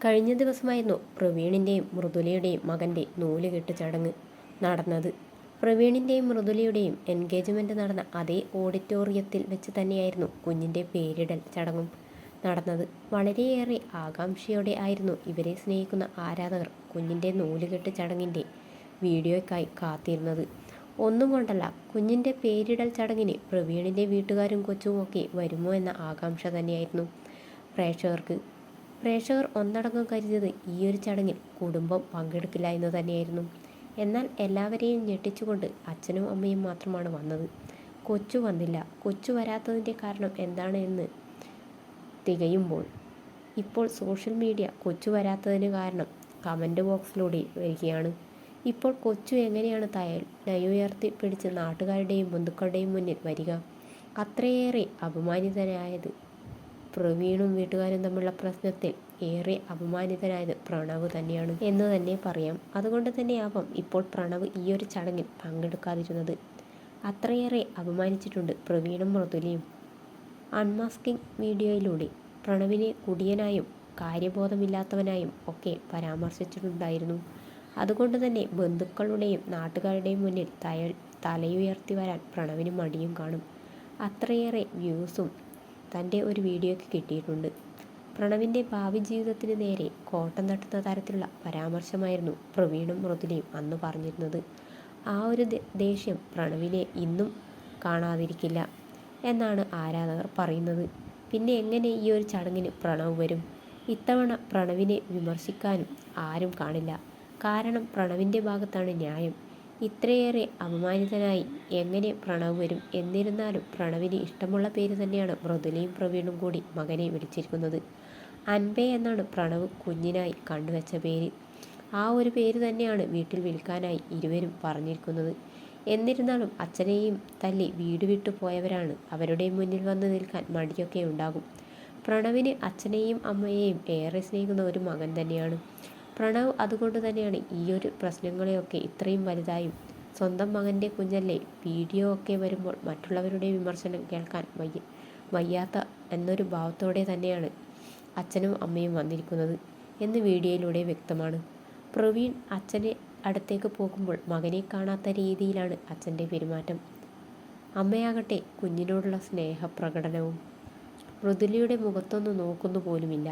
കഴിഞ്ഞ ദിവസമായിരുന്നു പ്രവീണിൻ്റെയും മൃദുലയുടെയും മകൻ്റെ നൂലുകെട്ട് ചടങ്ങ് നടന്നത്. പ്രവീണിൻ്റെയും മൃദുലയുടെയും എൻഗേജ്മെൻറ്റ് നടന്ന അതേ ഓഡിറ്റോറിയത്തിൽ വെച്ച് തന്നെയായിരുന്നു കുഞ്ഞിൻ്റെ പേരിടൽ ചടങ്ങും നടന്നത്. വളരെയേറെ ആകാംക്ഷയോടെ ആയിരുന്നു ഇവരെ സ്നേഹിക്കുന്ന ആരാധകർ കുഞ്ഞിൻ്റെ നൂലുകെട്ട് ചടങ്ങിൻ്റെ വീഡിയോയ്ക്കായി കാത്തിരുന്നത്. ഒന്നും കൊണ്ടല്ല, കുഞ്ഞിൻ്റെ പേരിടൽ ചടങ്ങിന് പ്രവീണിൻ്റെ വീട്ടുകാരും കൊച്ചുമൊക്കെ വരുമോ എന്ന ആകാംക്ഷ തന്നെയായിരുന്നു പ്രേക്ഷകർ ഒന്നടങ്കം കരുതിയത് ഈയൊരു ചടങ്ങിൽ കുടുംബം പങ്കെടുക്കില്ല എന്ന് തന്നെയായിരുന്നു. എന്നാൽ എല്ലാവരെയും ഞെട്ടിച്ചുകൊണ്ട് അച്ഛനും അമ്മയും മാത്രമാണ് വന്നത്. കൊച്ചു വന്നില്ല. കൊച്ചു വരാത്തതിൻ്റെ കാരണം എന്താണ് എന്ന് തികയുമ്പോൾ ഇപ്പോൾ സോഷ്യൽ മീഡിയ കൊച്ചു വരാത്തതിന് കാരണം കമൻറ്റ് ബോക്സിലൂടെ വരികയാണ്. ഇപ്പോൾ കൊച്ചു എങ്ങനെയാണ് തലയുയർത്തി പിടിച്ച് നാട്ടുകാരുടെയും ബന്ധുക്കളുടെയും മുന്നിൽ വരിക? അത്രയേറെ അപമാനിതനായത് പ്രവീണും വീട്ടുകാരും തമ്മിലുള്ള പ്രശ്നത്തിൽ ഏറെ അപമാനിതനായത് പ്രണവ് തന്നെയാണ് എന്ന് തന്നെ പറയാം. അതുകൊണ്ട് തന്നെയാവാം ഇപ്പോൾ പ്രണവ് ഈയൊരു ചടങ്ങിൽ പങ്കെടുക്കാതിരുന്നത്. അത്രയേറെ അപമാനിച്ചിട്ടുണ്ട് പ്രവീണും മൃദുലയും. അൺമാസ്കിംഗ് വീഡിയോയിലൂടെ പ്രണവിനെ കുടിയനായും കാര്യബോധമില്ലാത്തവനായും ഒക്കെ പരാമർശിച്ചിട്ടുണ്ടായിരുന്നു. അതുകൊണ്ട് തന്നെ ബന്ധുക്കളുടെയും നാട്ടുകാരുടെയും മുന്നിൽ തലയുയർത്തി വരാൻ പ്രണവിന് മടിയും കാണും. അത്രയേറെ വ്യൂസും തൻ്റെ ഒരു വീഡിയോയ്ക്ക് കിട്ടിയിട്ടുണ്ട്. പ്രണവിൻ്റെ ഭാവി ജീവിതത്തിന് നേരെ കോട്ടം തട്ടുന്ന തരത്തിലുള്ള പരാമർശമായിരുന്നു പ്രവീണും മൃദുലയും അന്ന് പറഞ്ഞിരുന്നത്. ആ ഒരു ദേഷ്യം പ്രണവിനെ ഇന്നും കാണാതിരിക്കില്ല എന്നാണ് ആരാധകർ പറയുന്നത്. പിന്നെ എങ്ങനെ ഈ ഒരു ചടങ്ങിന് പ്രണവ് വരും? ഇത്തവണ പ്രണവിനെ വിമർശിക്കാനും ആരും കാണില്ല. കാരണം പ്രണവിൻ്റെ ഭാഗത്താണ് ന്യായം. ഇത്രയേറെ അപമാനിതനായി എങ്ങനെ പ്രണവ് വരും? എന്നിരുന്നാലും പ്രണവിന് ഇഷ്ടമുള്ള പേര് തന്നെയാണ് മൃദുലയും പ്രവീണും കൂടി മകനെ വിളിച്ചിരിക്കുന്നത്. അൻപേ എന്നാണ് പ്രണവ് കുഞ്ഞിനായി കണ്ടുവച്ച പേര്. ആ ഒരു പേര് തന്നെയാണ് വീട്ടിൽ വിളിക്കാനായി ഇരുവരും പറഞ്ഞിരിക്കുന്നത്. എന്നിരുന്നാലും അച്ഛനെയും തല്ലി വീട് വിട്ടു പോയവരാണ്. അവരുടെ മുന്നിൽ വന്ന് നിൽക്കാൻ മടിയൊക്കെ ഉണ്ടാകും. പ്രണവിന് അച്ഛനെയും അമ്മയെയും ഏറെ സ്നേഹിക്കുന്ന ഒരു മകൻ തന്നെയാണ് പ്രണവ്. അതുകൊണ്ട് തന്നെയാണ് ഈയൊരു പ്രശ്നങ്ങളെയൊക്കെ ഇത്രയും വലുതായും സ്വന്തം മകൻ്റെ കുഞ്ഞല്ലേ, വീഡിയോ ഒക്കെ വരുമ്പോൾ മറ്റുള്ളവരുടെ വിമർശനം കേൾക്കാൻ വയ്യാത്ത എന്നൊരു ഭാവത്തോടെ തന്നെയാണ് അച്ഛനും അമ്മയും വന്നിരിക്കുന്നത് എന്ന് വീഡിയോയിലൂടെ വ്യക്തമാണ്. പ്രവീൺ അച്ഛനെ അടുത്തേക്ക് പോകുമ്പോൾ മകനെ കാണാത്ത രീതിയിലാണ് അച്ഛൻ്റെ പെരുമാറ്റം. അമ്മയാകട്ടെ കുഞ്ഞിനോടുള്ള സ്നേഹപ്രകടനവും മൃദുലയുടെ മുഖത്തൊന്നും നോക്കുന്നു പോലുമില്ല.